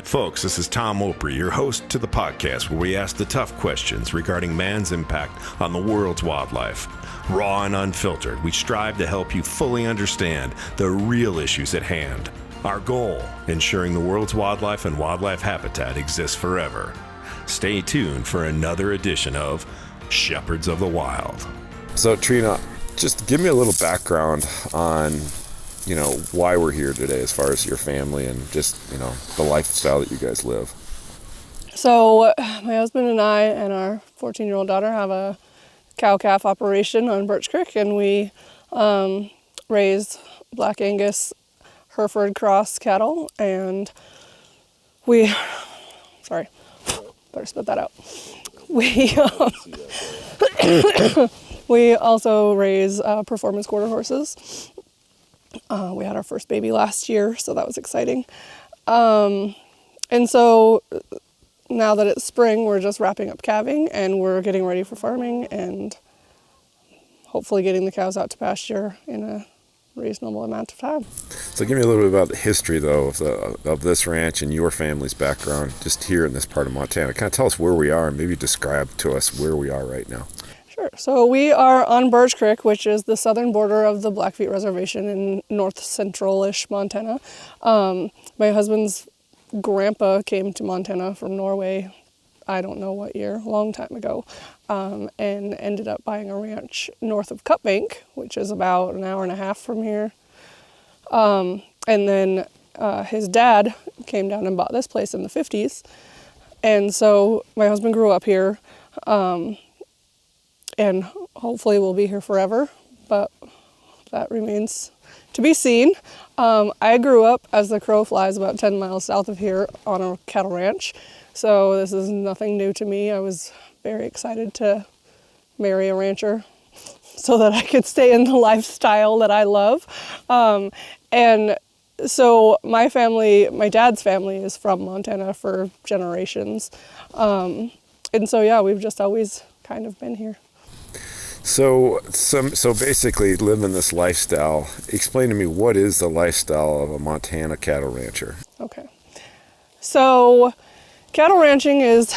Folks, this is Tom Opre, your host to the podcast where we ask the tough questions regarding man's impact on the world's wildlife. Raw and unfiltered, we strive to help you fully understand the real issues at hand. Our goal, ensuring the world's wildlife and wildlife habitat exists forever. Stay tuned for another edition of Shepherds of the Wild. So Trina, just give me a little background on why we're here today as far as your family and just, the lifestyle that you guys live. So my husband and I and our 14-year-old daughter have a cow-calf operation on Birch Creek, and we raise Black Angus Hereford cross cattle, and better spit that out. We also raise performance quarter horses. We had our first baby last year, so that was exciting. And so now that it's spring, we're just wrapping up calving and we're getting ready for farming and hopefully getting the cows out to pasture in a reasonable amount of time. So give me a little bit about the history, though, of this ranch and your family's background just here in this part of Montana. Kind of tell us where we are and maybe describe to us where we are right now. Sure. So we are on Birch Creek, which is the southern border of the Blackfeet Reservation in north central-ish Montana. My husband's grandpa came to Montana from Norway, I don't know what year, a long time ago, and ended up buying a ranch north of Cut Bank, which is about an hour and a half from here. And then his dad came down and bought this place in the 50s. And so my husband grew up here. And hopefully we'll be here forever, but that remains to be seen. I grew up, as the crow flies, about 10 miles south of here on a cattle ranch, so this is nothing new to me. I was very excited to marry a rancher so that I could stay in the lifestyle that I love. And so my dad's family is from Montana for generations. And so, yeah, we've just always kind of been here. So basically, living this lifestyle, explain to me, what is the lifestyle of a Montana cattle rancher? Okay. So cattle ranching is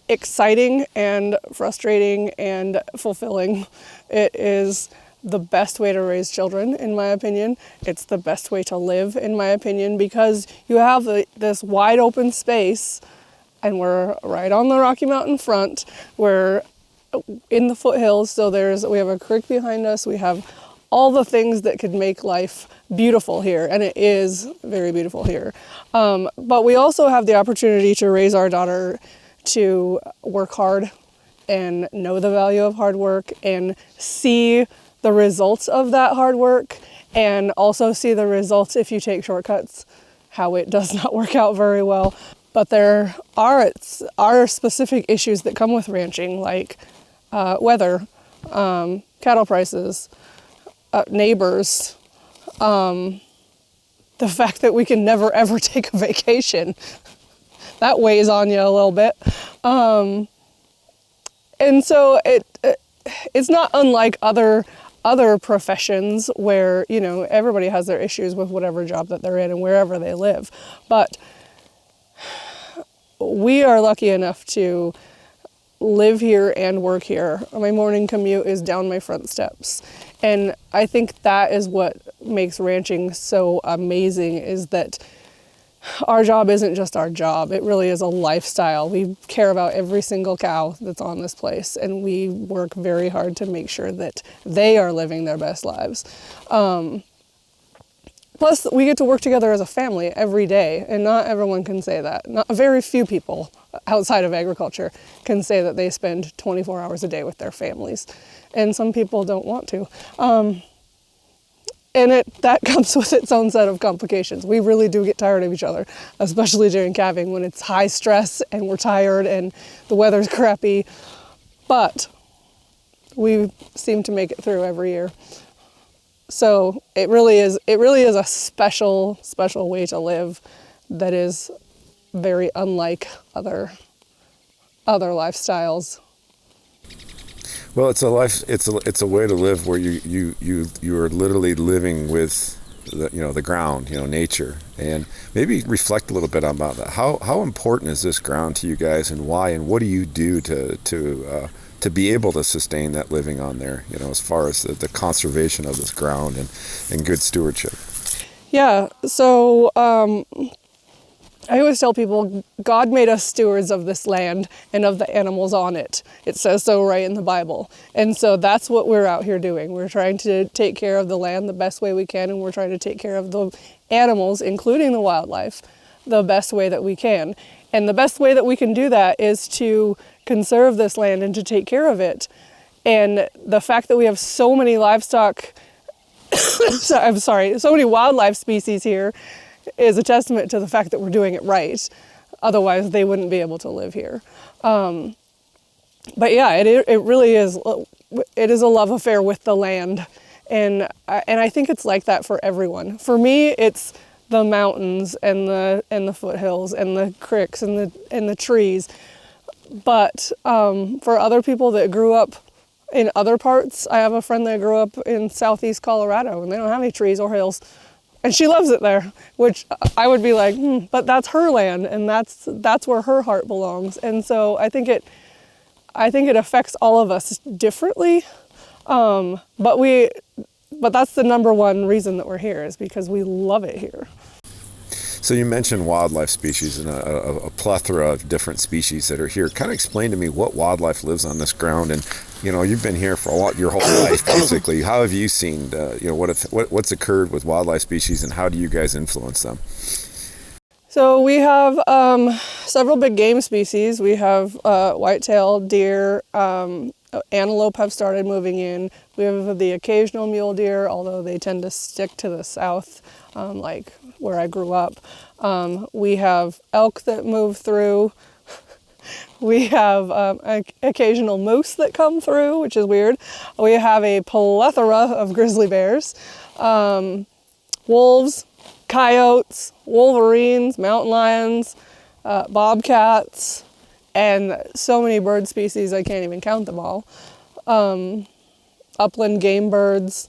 exciting and frustrating and fulfilling. It is the best way to raise children, in my opinion. It's the best way to live, in my opinion, because you have this wide open space, and we're right on the Rocky Mountain front. We're in the foothills, so we have a creek behind us. We have all the things that could make life beautiful here, and it is very beautiful here. But we also have the opportunity to raise our daughter to work hard and know the value of hard work and see the results of that hard work, and also see the results if you take shortcuts, how it does not work out very well. But there are specific issues that come with ranching, like weather, cattle prices, neighbors, the fact that we can never ever take a vacation. That weighs on you a little bit. And so it's not unlike other professions where, everybody has their issues with whatever job that they're in and wherever they live. But we are lucky enough to live here and work here. My morning commute is down my front steps. And I think that is what makes ranching so amazing, is that our job isn't just our job. It really is a lifestyle. We care about every single cow that's on this place, and we work very hard to make sure that they are living their best lives. Plus, we get to work together as a family every day, and not everyone can say that. Very few people outside of agriculture can say that they spend 24 hours a day with their families, and some people don't want to. And that comes with its own set of complications. We really do get tired of each other, especially during calving when it's high stress and we're tired and the weather's crappy. But we seem to make it through every year. So it really is a special way to live that is very unlike other lifestyles. Well, it's a way to live where you are literally living with the ground, nature, and maybe reflect a little bit about that. How important is this ground to you guys, and why, and what do you do to be able to sustain that living on there, as far as the conservation of this ground and good stewardship? Yeah, so I always tell people God made us stewards of this land and of the animals on it. It says so right in the Bible. And so that's what we're out here doing. We're trying to take care of the land the best way we can, and we're trying to take care of the animals, including the wildlife, the best way that we can. And the best way that we can do that is to conserve this land and to take care of it. And the fact that we have so many livestock, so many wildlife species here is a testament to the fact that we're doing it right. Otherwise, they wouldn't be able to live here. But yeah, it really is. It is a love affair with the land, and I think it's like that for everyone. For me, it's the mountains and the foothills and the creeks and the trees. But for other people that grew up in other parts, I have a friend that grew up in southeast Colorado, and they don't have any trees or hills. And she loves it there, which I would be like, but that's her land, and that's where her heart belongs. And so I think it affects all of us differently. But that's the number one reason that we're here, is because we love it here. So you mentioned wildlife species and a plethora of different species that are here. Kind of explain to me what wildlife lives on this ground, and you've been here for your whole life basically. How have you seen what's occurred with wildlife species, and how do you guys influence them? So we have several big game species. We have white-tailed deer. Antelope have started moving in. We have the occasional mule deer, although they tend to stick to the south, like where I grew up. We have elk that move through. We have occasional moose that come through, which is weird. We have a plethora of grizzly bears, wolves, coyotes, wolverines, mountain lions, bobcats, and so many bird species I can't even count them all. Upland game birds.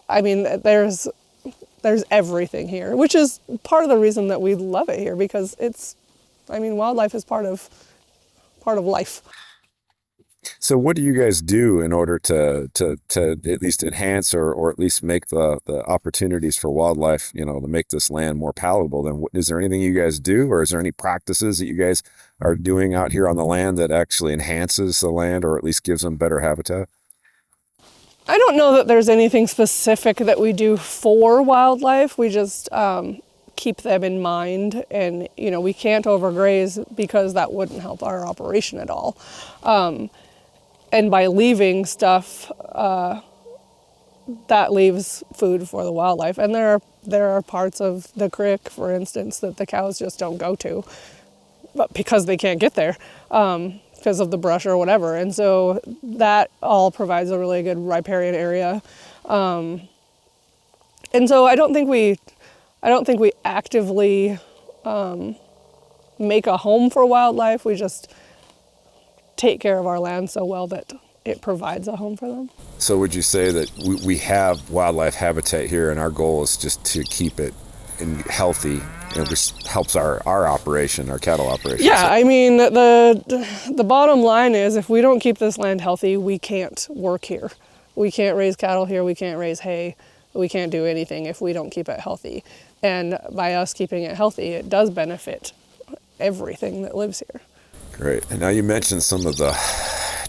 I mean, there's everything here, which is part of the reason that we love it here, because wildlife is part of life. So what do you guys do in order to at least enhance or at least make the opportunities for wildlife, to make this land more palatable? Then is there anything you guys do, or is there any practices that you guys are doing out here on the land that actually enhances the land, or at least gives them better habitat? I don't know that there's anything specific that we do for wildlife. We just keep them in mind, and we can't overgraze, because that wouldn't help our operation at all. And by leaving stuff, that leaves food for the wildlife. And there are parts of the creek, for instance, that the cows just don't go to, but because they can't get there, because of the brush or whatever. And so that all provides a really good riparian area. And so I don't think we actively make a home for wildlife. We just take care of our land so well that it provides a home for them. So would you say that we have wildlife habitat here, and our goal is just to keep it healthy, which helps our operation, our cattle operation? Yeah, I mean, the bottom line is, if we don't keep this land healthy, we can't work here. We can't raise cattle here, we can't raise hay, we can't do anything if we don't keep it healthy. And by us keeping it healthy, it does benefit everything that lives here. Great. And now you mentioned some of the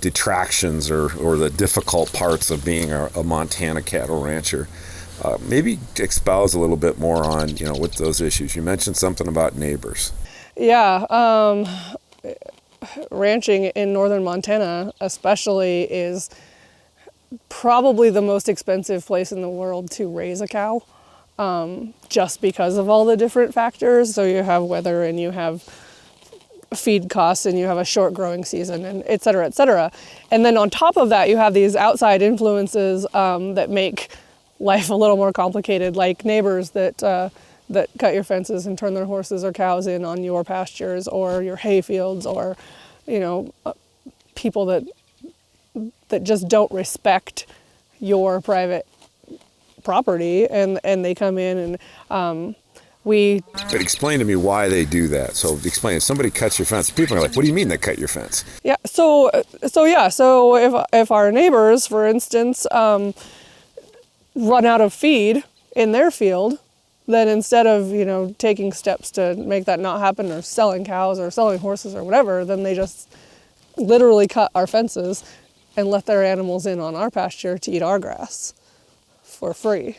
detractions or the difficult parts of being a Montana cattle rancher. Maybe espouse a little bit more on, what those issues. You mentioned something about neighbors. Yeah. Ranching in northern Montana especially is probably the most expensive place in the world to raise a cow, just because of all the different factors. So you have weather, and you have feed costs, and you have a short growing season, and et cetera, et cetera. And then on top of that, you have these outside influences that make life a little more complicated, like neighbors that cut your fences and turn their horses or cows in on your pastures or your hay fields, or people that just don't respect your private property, and they come in and But explain to me why they do that. So explain, if somebody cuts your fence, people are like, what do you mean they cut your fence? Yeah, so if our neighbors, for instance, run out of feed in their field, then instead of, taking steps to make that not happen, or selling cows or selling horses or whatever, then they just literally cut our fences and let their animals in on our pasture to eat our grass for free,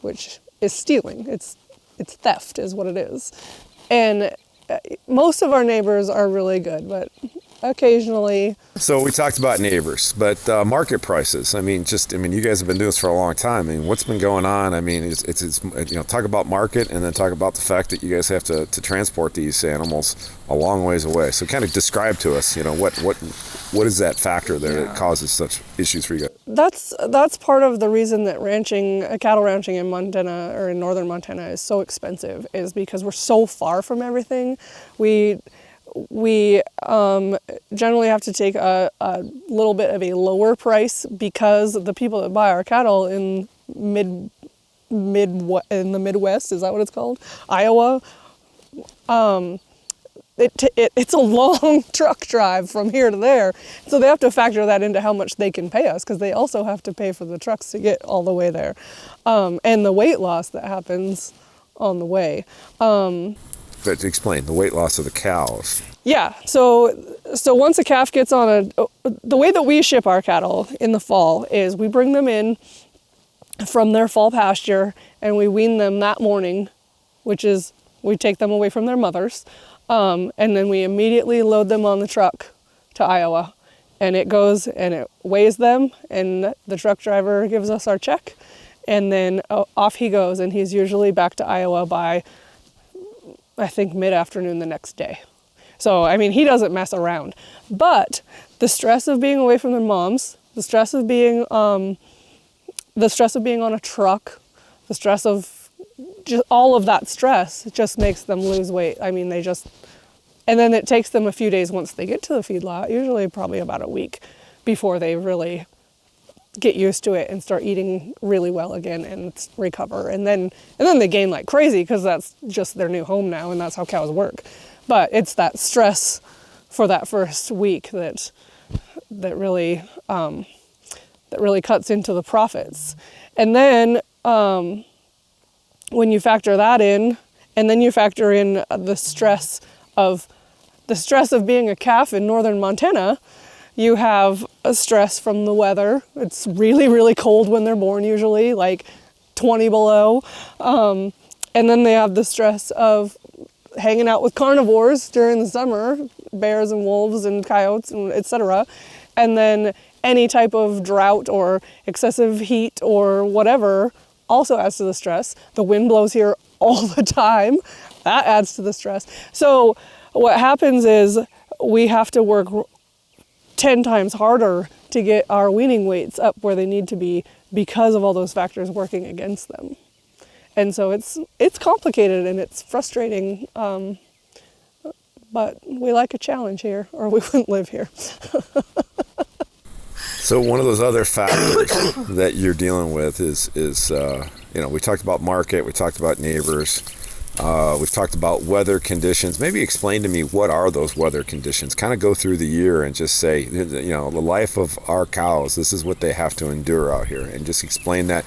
which is stealing. It's theft is what it is. And most of our neighbors are really good, but occasionally. So we talked about neighbors, but market prices. I mean, you guys have been doing this for a long time. I mean, what's been going on? I mean, it's talk about market, and then talk about the fact that you guys have to transport these animals a long ways away. So kind of describe to us, what is that factor there that causes such issues for you guys? That's part of the reason that cattle ranching in Montana, or in northern Montana, is so expensive, is because we're so far from everything. We generally have to take a little bit of a lower price, because the people that buy our cattle in in the Midwest, is that what it's called? Iowa. It's a long truck drive from here to there, so they have to factor that into how much they can pay us, because they also have to pay for the trucks to get all the way there, and the weight loss that happens on the way. But explain the weight loss of the cows. Yeah, so once a calf gets on the way that we ship our cattle in the fall is we bring them in from their fall pasture and we wean them that morning, which is we take them away from their mothers, and then we immediately load them on the truck to Iowa, and it goes and it weighs them, and the truck driver gives us our check, and then off he goes, and he's usually back to Iowa by, I think, mid-afternoon the next day. So, I mean, he doesn't mess around. But the stress of being away from their moms, the stress of being on a truck, the stress of just all of that stress just makes them lose weight. I mean, and then it takes them a few days once they get to the feedlot, usually probably about a week, before they really get used to it and start eating really well again and recover. And then they gain like crazy, because that's just their new home now, and that's how cows work. But it's that stress for that first week that really cuts into the profits. And then when you factor that in, and then you factor in the stress of being a calf in northern Montana, you have a stress from the weather. It's really, really cold when they're born, usually, like 20 below. And then they have the stress of hanging out with carnivores during the summer, bears and wolves and coyotes and etc. And then any type of drought or excessive heat or whatever also adds to the stress. The wind blows here all the time. That adds to the stress. So what happens is we have to work 10 times harder to get our weaning weights up where they need to be, because of all those factors working against them. And so it's complicated and it's frustrating, but we like a challenge here, or we wouldn't live here. So one of those other factors that you're dealing with is we talked about market, we talked about neighbors, we've talked about weather conditions. Maybe explain to me, what are those weather conditions? Kind of go through the year and just say, the life of our cows, this is what they have to endure out here, and just explain that,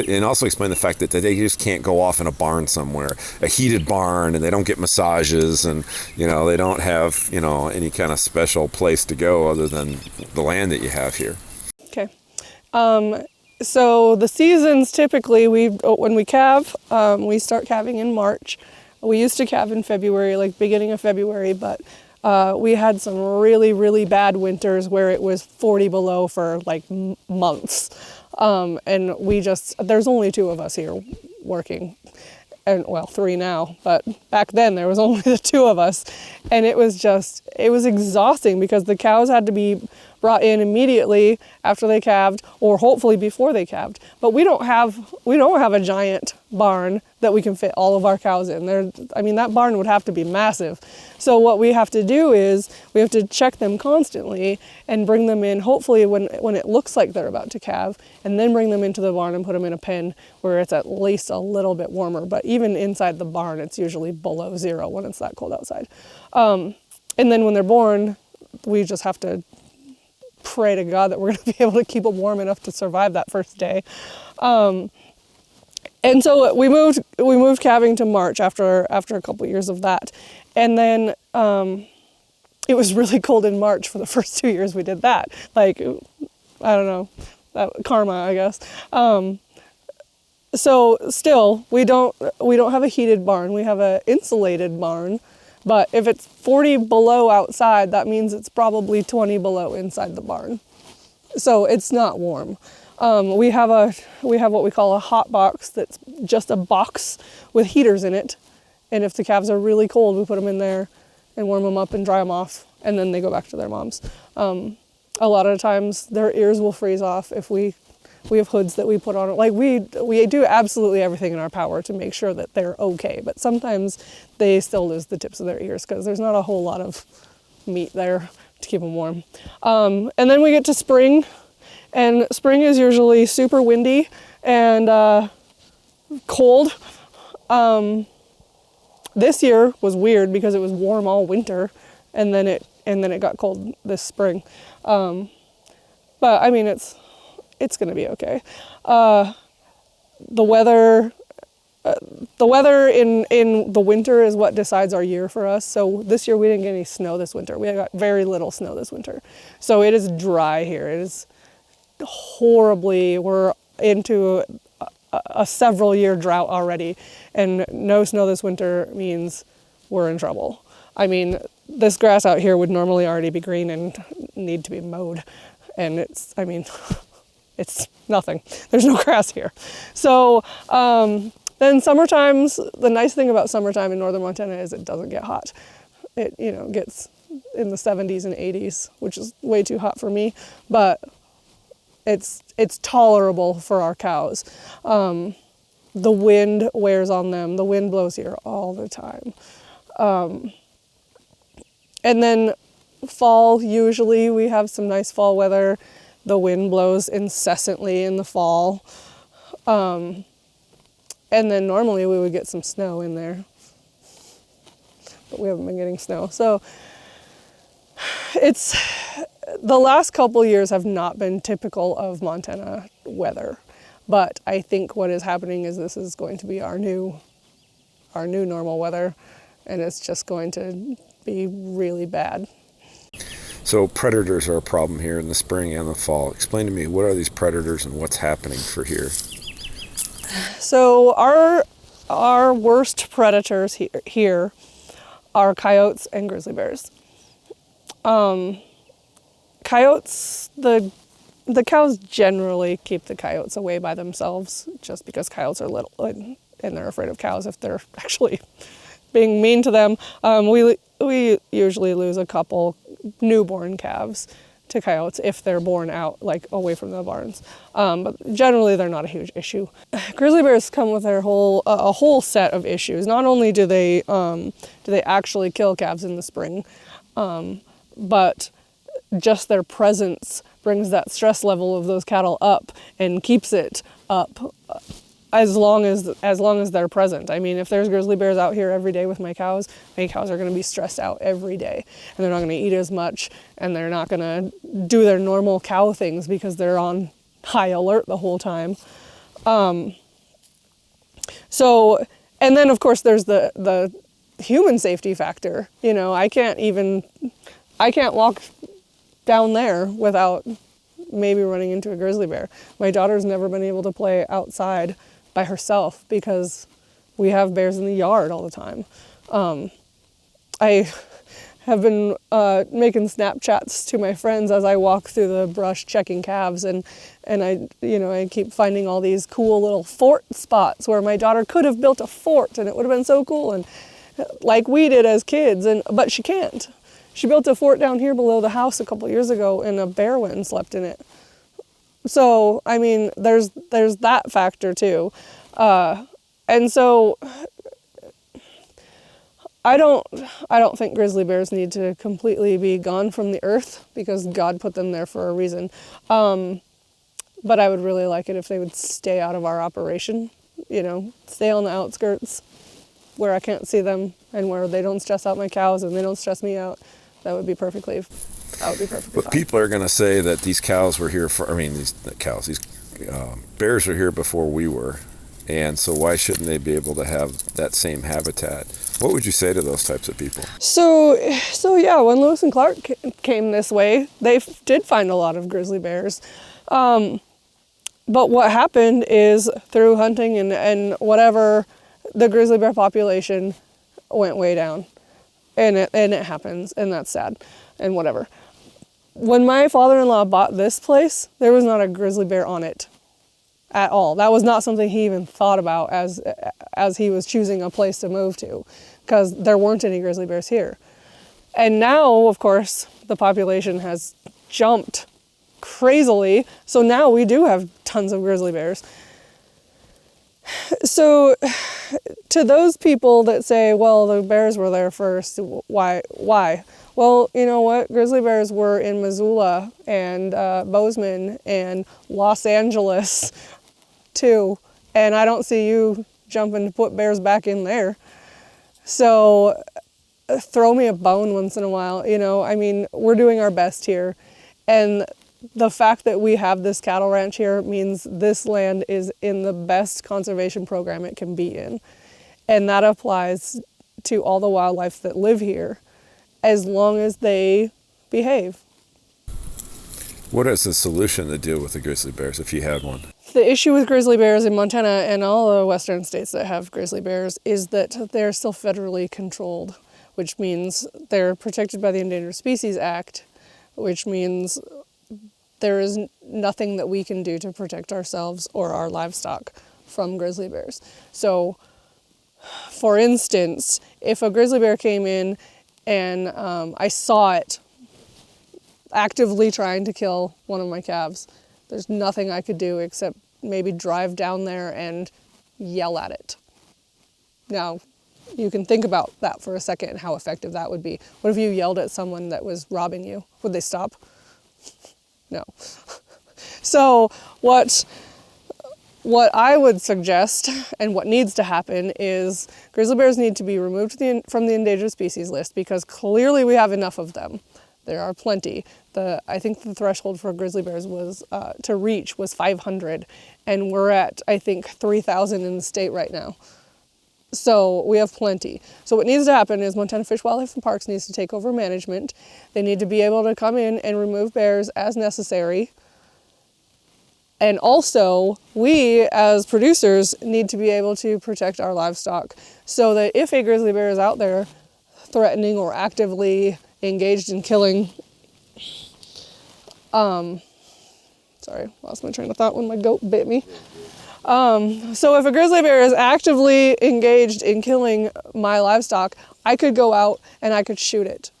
and also explain the fact that they just can't go off in a barn somewhere, a heated barn, and they don't get massages, and they don't have any kind of special place to go other than the land that you have here. Okay. So the seasons, typically, when we calve, we start calving in March. We used to calve in February, like beginning of February, but we had some really, really bad winters where it was 40 below for like months. And there's only 2 of us here working, and well, 3 now, but back then there was only the 2 of us. And it was exhausting, because the cows had to be brought in immediately after they calved, or hopefully before they calved. But we don't have a giant barn that we can fit all of our cows in. That barn would have to be massive. So what we have to do is we have to check them constantly and bring them in, hopefully when it looks like they're about to calve, and then bring them into the barn and put them in a pen where it's at least a little bit warmer. But even inside the barn, it's usually below 0 when it's that cold outside. And then when they're born, we just have to pray to God that we're going to be able to keep them warm enough to survive that first day. And so we moved calving to March after a couple of years of that. And then it was really cold in March for the first 2 years we did that. Like, I don't know, karma, I guess. So still, we don't have a heated barn. We have an insulated barn. But if it's 40 below outside, that means it's probably 20 below inside the barn. So it's not warm. We have what we call a hot box that's just a box with heaters in it. And if the calves are really cold, we put them in there and warm them up and dry them off, and then they go back to their moms. A lot of times their ears will freeze off if we have hoods that we put on it. Like we do absolutely everything in our power to make sure that they're okay. But sometimes they still lose the tips of their ears because there's not a whole lot of meat there to keep them warm. And then we get to spring. And spring is usually super windy and cold. This year was weird because it was warm all winter, and then it got cold this spring. But I mean, it's going to be okay. The weather in the winter is what decides our year for us. So this year we didn't get any snow this winter. We got very little snow this winter. So it is dry here. It is horribly, we're into a several year drought already, and no snow this winter means we're in trouble. I mean, this grass out here would normally already be green and need to be mowed, and it's nothing. There's no grass here. So then summertimes, the nice thing about summertime in northern Montana is it doesn't get hot. It gets in the 70s and 80s, which is way too hot for me, but it's tolerable for our cows. The wind wears on them. The wind blows here all the time. And then fall, usually we have some nice fall weather. The wind blows incessantly in the fall. And then normally we would get some snow in there, but we haven't been getting snow. So the last couple years have not been typical of Montana weather, but I think what is happening is this is going to be our new normal weather, and it's just going to be really bad. So predators are a problem here in the spring and the fall. Explain to me, what are these predators and what's happening for here? So our worst predators here are coyotes and grizzly bears. Coyotes, the cows generally keep the coyotes away by themselves just because coyotes are little and they're afraid of cows if they're actually being mean to them. We usually lose a couple newborn calves to coyotes if they're born out, like away from the barns. But generally they're not a huge issue. Grizzly bears come with a whole set of issues. Not only do they actually kill calves in the spring, but just their presence brings that stress level of those cattle up and keeps it up as long as they're present. I mean, if there's grizzly bears out here every day with my cows are going to be stressed out every day, and they're not going to eat as much, and they're not going to do their normal cow things because they're on high alert the whole time. So, and then of course there's the human safety factor. I can't walk down there without maybe running into a grizzly bear. My daughter's never been able to play outside by herself because we have bears in the yard all the time. I have been making Snapchats to my friends as I walk through the brush checking calves, and I keep finding all these cool little fort spots where my daughter could have built a fort and it would have been so cool, and like we did as kids, but she can't. She built a fort down here below the house a couple years ago, and a bear went and slept in it. So, I mean, there's that factor too. And so I don't think grizzly bears need to completely be gone from the earth, because God put them there for a reason. But I would really like it if they would stay out of our operation, stay on the outskirts where I can't see them and where they don't stress out my cows and they don't stress me out. That would be perfectly But fine. people are going to say that these cows were here these bears were here before we were. And so why shouldn't they be able to have that same habitat? What would you say to those types of people? So yeah, when Lewis and Clark came this way, they did find a lot of grizzly bears. But what happened is, through hunting and whatever, the grizzly bear population went way down. And it happens, and that's sad, and whatever. When my father-in-law bought this place, there was not a grizzly bear on it at all. That was not something he even thought about as he was choosing a place to move to, because there weren't any grizzly bears here. And now, of course, the population has jumped crazily, so now we do have tons of grizzly bears. So to those people that say, well, the bears were there first, why? Well, you know what? Grizzly bears were in Missoula and Bozeman and Los Angeles too. And I don't see you jumping to put bears back in there. So throw me a bone once in a while. I mean, we're doing our best here. And the fact that we have this cattle ranch here means this land is in the best conservation program it can be in. And that applies to all the wildlife that live here, as long as they behave. What is the solution to deal with the grizzly bears, if you had one? The issue with grizzly bears in Montana and all the western states that have grizzly bears is that they're still federally controlled, which means they're protected by the Endangered Species Act, which means there is nothing that we can do to protect ourselves or our livestock from grizzly bears. So, for instance, if a grizzly bear came in and I saw it actively trying to kill one of my calves, there's nothing I could do except maybe drive down there and yell at it. Now, you can think about that for a second and how effective that would be. What if you yelled at someone that was robbing you? Would they stop? No. So what I would suggest and what needs to happen is grizzly bears need to be removed from the endangered species list, because clearly we have enough of them. There are plenty. I think the threshold for grizzly bears was to reach was 500, and we're at, I think, 3,000 in the state right now. So we have plenty. So what needs to happen is Montana Fish, Wildlife and Parks needs to take over management. They need to be able to come in and remove bears as necessary. And also, we as producers need to be able to protect our livestock, so that if a grizzly bear is out there threatening or actively engaged in killing, sorry, lost my train of thought when my goat bit me. So if a grizzly bear is actively engaged in killing my livestock, I could go out and I could shoot it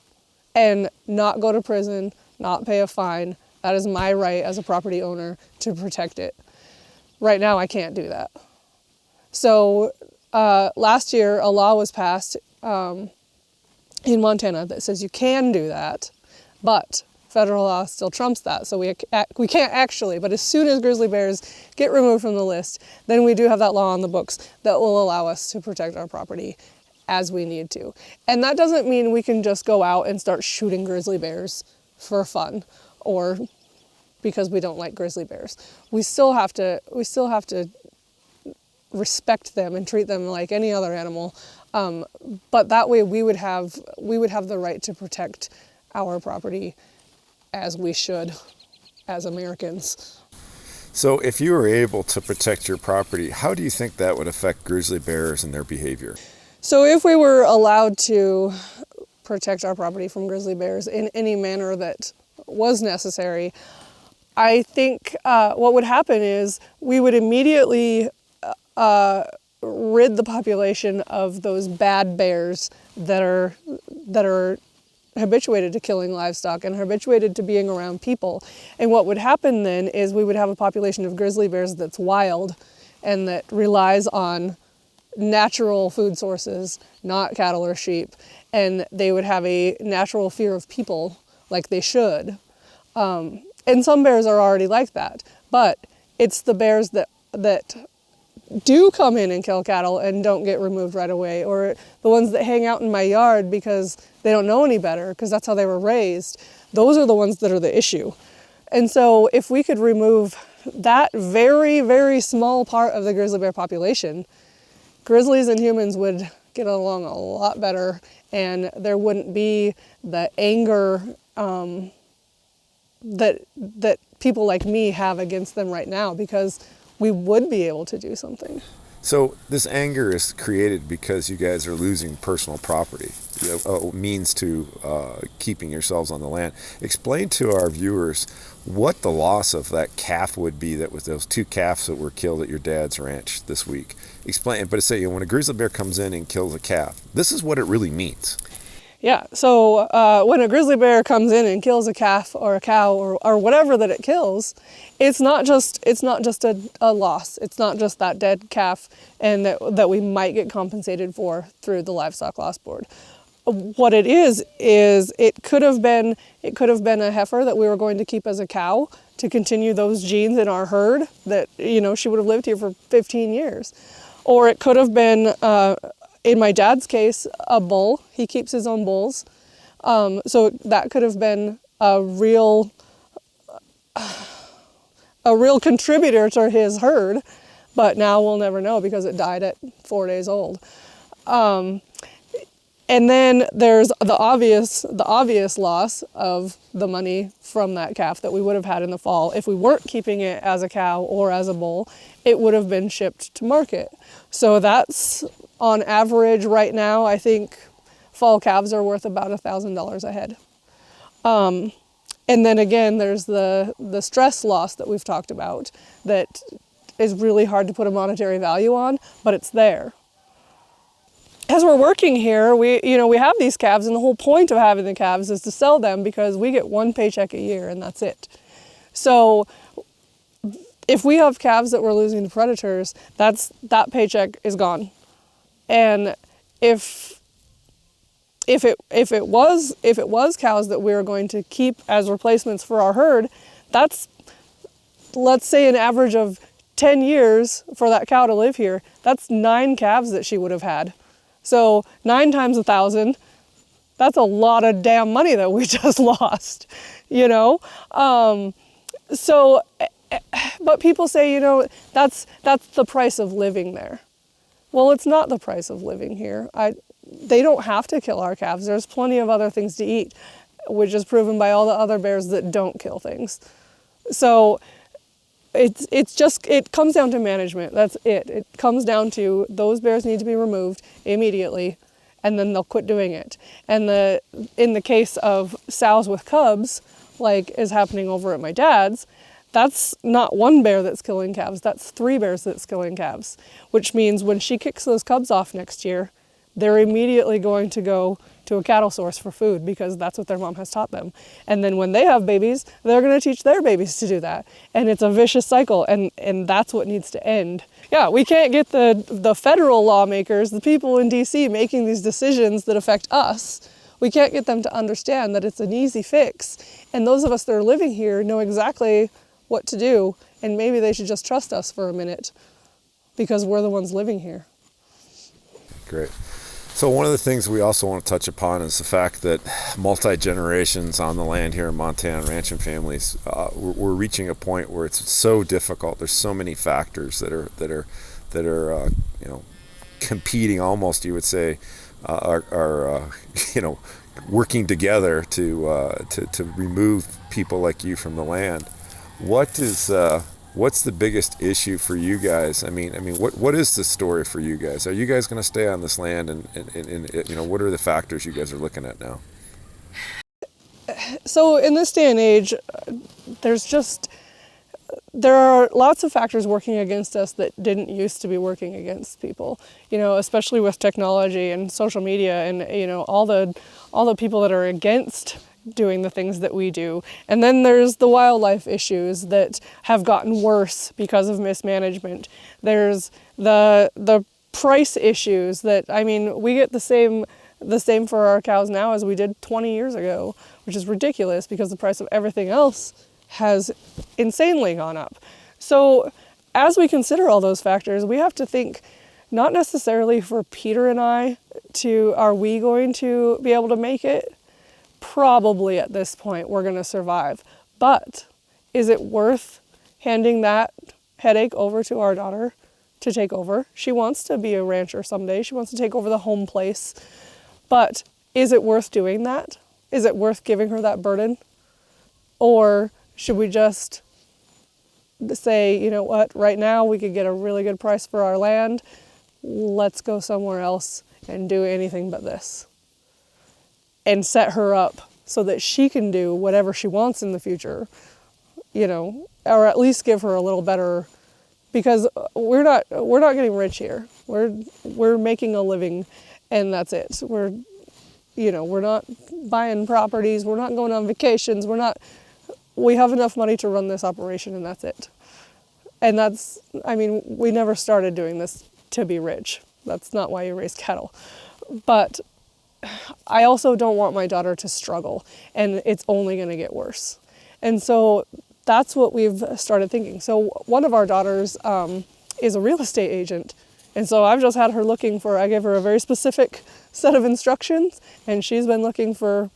and not go to prison, not pay a fine. That is my right as a property owner to protect it. Right now, I can't do that. So last year, a law was passed in Montana that says you can do that, but federal law still trumps that, so we can't actually. But as soon as grizzly bears get removed from the list, then we do have that law on the books that will allow us to protect our property as we need to. And that doesn't mean we can just go out and start shooting grizzly bears for fun or because we don't like grizzly bears. We still have to respect them and treat them like any other animal. But that way we would have the right to protect our property as we should as Americans. So if you were able to protect your property, how do you think that would affect grizzly bears and their behavior? So if we were allowed to protect our property from grizzly bears in any manner that was necessary, I think what would happen is we would immediately rid the population of those bad bears that are habituated to killing livestock and habituated to being around people. And what would happen then is we would have a population of grizzly bears that's wild and that relies on natural food sources, not cattle or sheep. And they would have a natural fear of people like they should. And some bears are already like that. But it's the bears that do come in and kill cattle and don't get removed right away, or the ones that hang out in my yard because they don't know any better, because that's how they were raised. Those are the ones that are the issue. And so if we could remove that very, very small part of the grizzly bear population, grizzlies and humans would get along a lot better, and there wouldn't be the anger that people like me have against them right now, because we would be able to do something. So this anger is created because you guys are losing personal property, means to keeping yourselves on the land. Explain to our viewers what the loss of that calf would be, that with those 2 calves that were killed at your dad's ranch this week. Explain, but say, when a grizzly bear comes in and kills a calf, this is what it really means. Yeah, so when a grizzly bear comes in and kills a calf or a cow or whatever that it kills, it's not just a loss. It's not just that dead calf and that we might get compensated for through the livestock loss board. What it is it could have been a heifer that we were going to keep as a cow to continue those genes in our herd that, she would have lived here for 15 years. Or it could have been, in my dad's case, a bull. He keeps his own bulls. So that could have been a real contributor to his herd, but now we'll never know because it died at 4 days old. And then there's the obvious loss of the money from that calf that we would have had in the fall. If we weren't keeping it as a cow or as a bull, it would have been shipped to market. So that's, on average right now, I think fall calves are worth about $1,000 a head. And then again, there's the stress loss that we've talked about that is really hard to put a monetary value on, but it's there. As we're working here, we have these calves, and the whole point of having the calves is to sell them because we get 1 paycheck a year and that's it. So if we have calves that we're losing to predators, that paycheck is gone. And if it was cows that we were going to keep as replacements for our herd, that's, let's say, an average of 10 years for that cow to live here. That's 9 calves that she would have had. So 9 times 1,000, that's a lot of damn money that we just lost, So, but people say, that's the price of living there. Well, it's not the price of living here. They don't have to kill our calves. There's plenty of other things to eat, which is proven by all the other bears that don't kill things. So it comes down to management. That's it. It comes down to those bears need to be removed immediately, and then they'll quit doing it. And in the case of sows with cubs, like is happening over at my dad's, that's not 1 bear that's killing calves. That's 3 bears that's killing calves, which means when she kicks those cubs off next year, they're immediately going to go to a cattle source for food because that's what their mom has taught them. And then when they have babies, they're going to teach their babies to do that. And it's a vicious cycle, and that's what needs to end. Yeah, we can't get the federal lawmakers, the people in DC making these decisions that affect us. We can't get them to understand that it's an easy fix. And those of us that are living here know exactly what to do, and maybe they should just trust us for a minute because we're the ones living here. Great. So one of the things we also want to touch upon is the fact that multi-generations on the land here in Montana, ranching families, we're reaching a point where it's so difficult. There's so many factors that are competing, almost, you would say, are working together to remove people like you from the land. What's the biggest issue for you guys? I mean, what is the story for you guys? Are you guys going to stay on this land, and what are the factors you guys are looking at now? So in this day and age, there are lots of factors working against us that didn't used to be working against people, especially with technology and social media and, all all the people that are against doing the things that we do. And then there's the wildlife issues that have gotten worse because of mismanagement. There's the price issues that, I mean, we get the same for our cows now as we did 20 years ago, which is ridiculous because the price of everything else has insanely gone up. So as we consider all those factors, we have to think not necessarily for Peter and I are we going to be able to make it? Probably at this point we're going to survive. But is it worth handing that headache over to our daughter to take over? She wants to be a rancher someday. She wants to take over the home place. But is it worth doing that? Is it worth giving her that burden? Or should we just say, you know what, right now we could get a really good price for our land. Let's go somewhere else and do anything but this. And set her up so that she can do whatever she wants in the future, you know, or at least give her a little better, because we're not getting rich here. We're making a living, and that's it. We're not buying properties. We're not going on vacations. We have enough money to run this operation, and that's it. And we never started doing this to be rich. That's not why you raise cattle. But I also don't want my daughter to struggle, and it's only going to get worse. And so that's what we've started thinking. So one of our daughters is a real estate agent. And so I've just had her I gave her a very specific set of instructions, and she's been looking for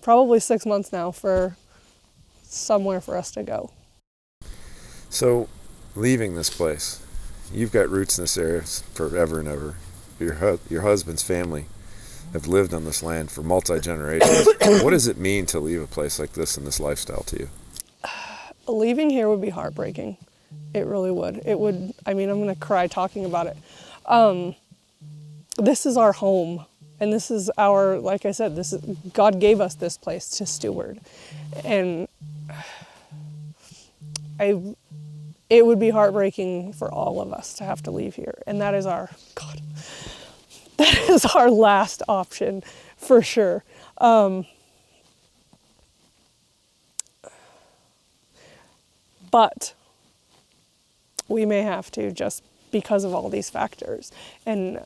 probably 6 months now for somewhere for us to go. So leaving this place, you've got roots in this area forever and ever. Your husband's family have lived on this land for multi-generations. What does it mean to leave a place like this and this lifestyle to you? Leaving here would be heartbreaking. It really would. It would, I'm going to cry talking about it. This is our home. And this is like I said, God gave us this place to steward. And it would be heartbreaking for all of us to have to leave here. And that is our last option for sure. But we may have to, just because of all these factors. And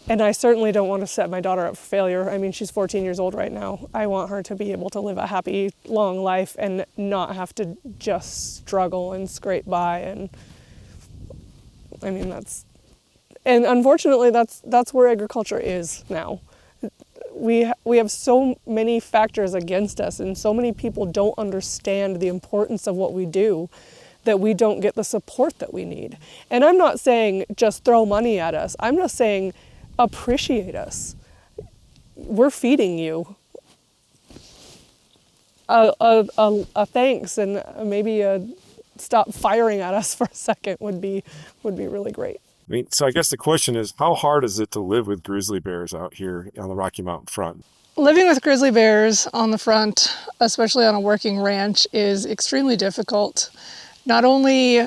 I certainly don't want to set my daughter up for failure. She's 14 years old right now. I want her to be able to live a happy, long life and not have to just struggle and scrape by. And and unfortunately that's where agriculture is now. We have so many factors against us, and so many people don't understand the importance of what we do, that we don't get the support that we need. And I'm not saying just throw money at us. I'm just saying appreciate us. We're feeding you. A thanks, and maybe a stop firing at us for a second would be really great. So I guess the question is, how hard is it to live with grizzly bears out here on the Rocky Mountain front? Living with grizzly bears on the front, especially on a working ranch, is extremely difficult. Not only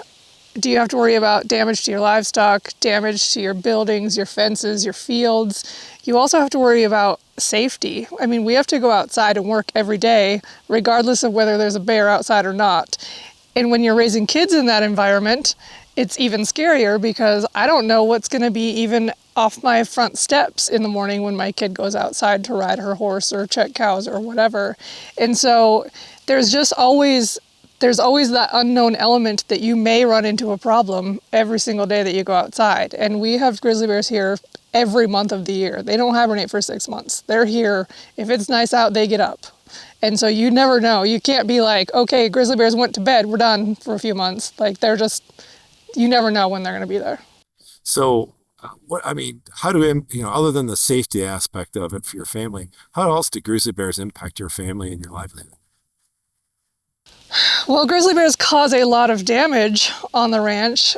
do you have to worry about damage to your livestock, damage to your buildings, your fences, your fields, you also have to worry about safety. We have to go outside and work every day, regardless of whether there's a bear outside or not. And when you're raising kids in that environment, it's even scarier, because I don't know what's going to be even off my front steps in the morning when my kid goes outside to ride her horse or check cows or whatever. And so there's always that unknown element that you may run into a problem every single day that you go outside. And we have grizzly bears here every month of the year. They don't hibernate for 6 months. They're here. If it's nice out, they get up. And so you never know. You can't be like, okay, grizzly bears went to bed, we're done for a few months. You never know when they're going to be there. So, how do, other than the safety aspect of it for your family, how else do grizzly bears impact your family and your livelihood? Well, grizzly bears cause a lot of damage on the ranch.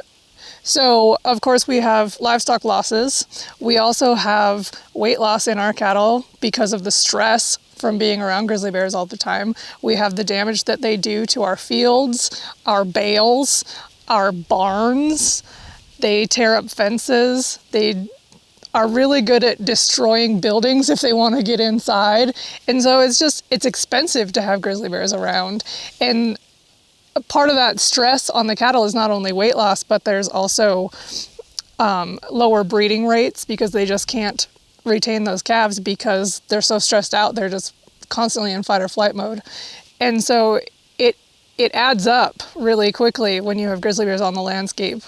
So, of course, we have livestock losses. We also have weight loss in our cattle because of the stress from being around grizzly bears all the time. We have the damage that they do to our fields, our bales, our barns. They tear up fences. are really good at destroying buildings if they want to get inside. And so it's expensive to have grizzly bears around. And part of that stress on the cattle is not only weight loss, but there's also lower breeding rates because they just can't retain those calves because they're so stressed out. They're just constantly in fight or flight mode. And so it adds up really quickly when you have grizzly bears on the landscape,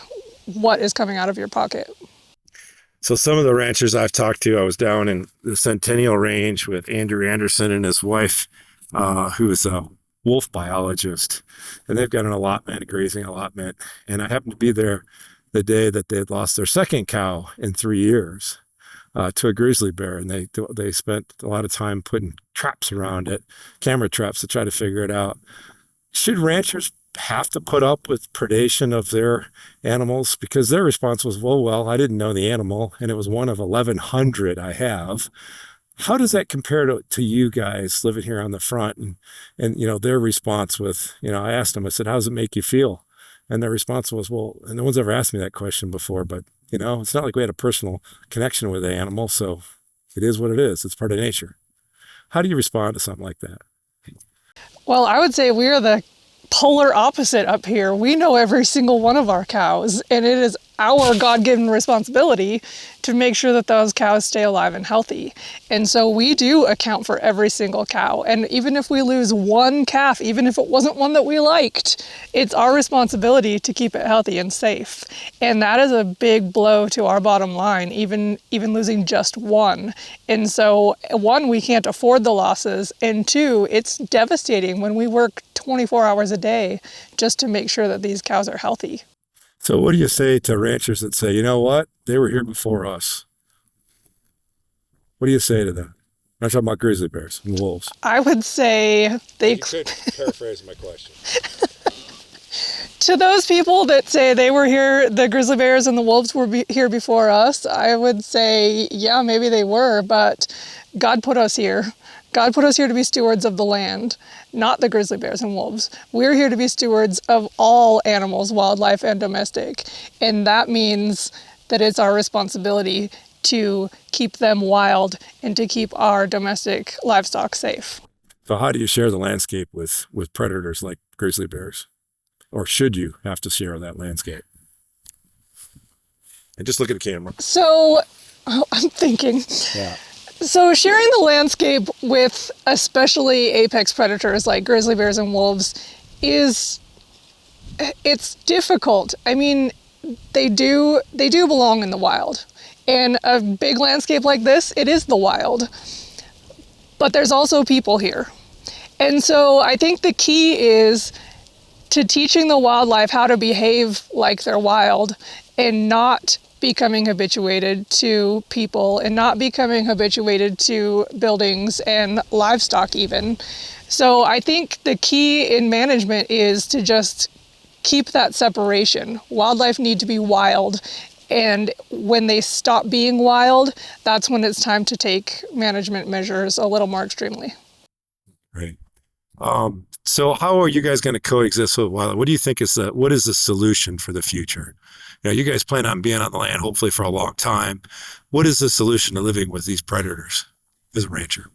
what is coming out of your pocket. So some of the ranchers I've talked to, I was down in the Centennial Range with Andrew Anderson and his wife, who is a wolf biologist, and they've got an allotment, a grazing allotment. And I happened to be there the day that they had lost their second cow in 3 years to a grizzly bear. And they spent a lot of time putting traps around it, camera traps to try to figure it out. Should ranchers have to put up with predation of their animals? Because their response was, well, I didn't know the animal, and it was one of 1,100 I have. How does that compare to you guys living here on the front? And their response with, I asked them, I said, how does it make you feel? And their response was, well, and no one's ever asked me that question before, but, it's not like we had a personal connection with the animal, so it is what it is. It's part of nature. How do you respond to something like that? Well, I would say we're the polar opposite up here. We know every single one of our cows, and it is our God-given responsibility to make sure that those cows stay alive and healthy. And so we do account for every single cow. And even if we lose one calf, even if it wasn't one that we liked, it's our responsibility to keep it healthy and safe. And that is a big blow to our bottom line, even losing just one. And so, one, we can't afford the losses, and two, it's devastating when we work 24 hours a day just to make sure that these cows are healthy. So what do you say to ranchers that say, you know what, they were here before us? What do you say to them? I'm talking about grizzly bears and wolves. I would say they... You could paraphrase my question. To those people that say they were here, the grizzly bears and the wolves were here before us, I would say, yeah, maybe they were, but God put us here. God put us here to be stewards of the land, not the grizzly bears and wolves. We're here to be stewards of all animals, wildlife and domestic. And that means that it's our responsibility to keep them wild and to keep our domestic livestock safe. So how do you share the landscape with predators like grizzly bears? Or should you have to share that landscape? And just look at the camera. So, I'm thinking. Yeah. So sharing the landscape with especially apex predators like grizzly bears and wolves it's difficult. I mean, they do belong in the wild. And a big landscape like this, it is the wild. But there's also people here. And so I think the key is to teaching the wildlife how to behave like they're wild and not becoming habituated to people and not becoming habituated to buildings and livestock even. So I think the key in management is to just keep that separation. Wildlife need to be wild, and when they stop being wild, that's when it's time to take management measures a little more extremely. Right. So how are you guys going to coexist with wildlife? What do you think what is the solution for the future? You guys plan on being on the land hopefully for a long time. What is the solution to living with these predators as a rancher?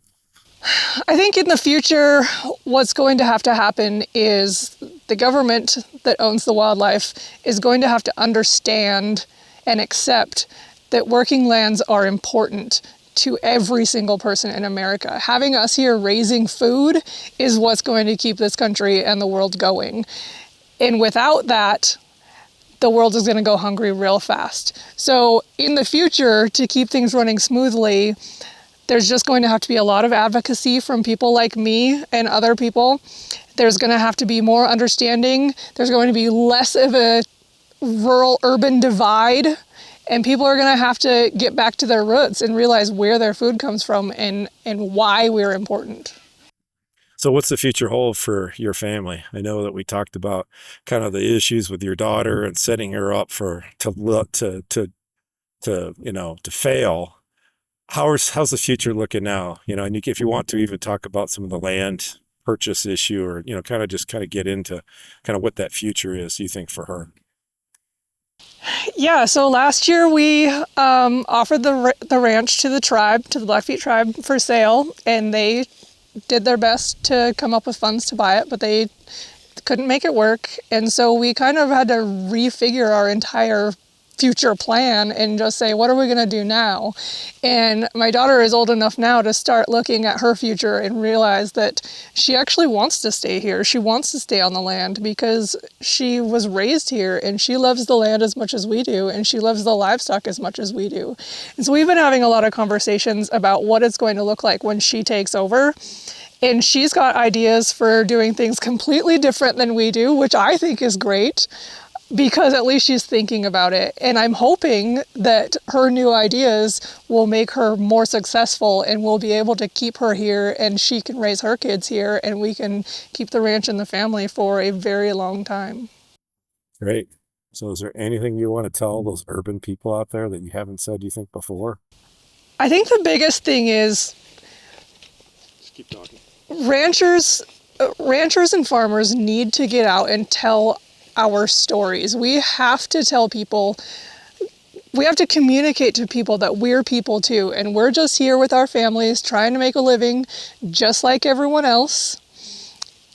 I think in the future, what's going to happen is the government that owns the wildlife is going to have to understand and accept that working lands are important to every single person in America. Having us here raising food is what's going to keep this country and the world going. And without that, the world is going to go hungry real fast. So in the future, to keep things running smoothly, there's just going to have to be a lot of advocacy from people like me and other people. There's going to have to be more understanding. There's going to be less of a rural-urban divide, and people are going to have to get back to their roots and realize where their food comes from and why we're important. So what's the future hold for your family? I know that we talked about kind of the issues with your daughter and setting her up to fail. How's the future looking now? And if you want to even talk about some of the land purchase issue, or kind of get into kind of what that future is, you think, for her. Yeah, so last year we offered the ranch to the tribe, to the Blackfeet tribe, for sale, and they did their best to come up with funds to buy it, but they couldn't make it work. And so we kind of had to refigure our entire future plan and just say, what are we going to do now? And my daughter is old enough now to start looking at her future and realize that she actually wants to stay here. She wants to stay on the land because she was raised here and she loves the land as much as we do, and she loves the livestock as much as we do. And so we've been having a lot of conversations about what it's going to look like when she takes over. And she's got ideas for doing things completely different than we do, which I think is great, because at least she's thinking about it. And I'm hoping that her new ideas will make her more successful and we'll be able to keep her here and she can raise her kids here and we can keep the ranch in the family for a very long time. Great. So is there anything you want to tell those urban people out there that you haven't said, you think, before? I think the biggest thing is Just keep talking. ranchers and farmers need to get out and tell our stories. We have to tell people, we have to communicate to people that we're people too, and we're just here with our families trying to make a living just like everyone else.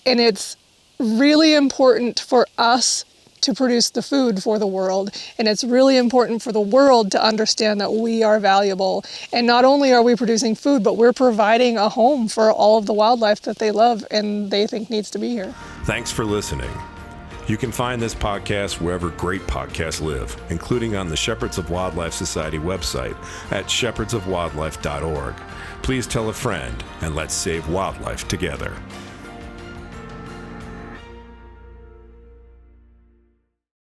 And it's really important for us to produce the food for the world, and it's really important for the world to understand that we are valuable. And not only are we producing food, but we're providing a home for all of the wildlife that they love and they think needs to be here. Thanks for listening. You can find this podcast wherever great podcasts live, including on the Shepherds of Wildlife Society website at shepherdsofwildlife.org. Please tell a friend, and let's save wildlife together.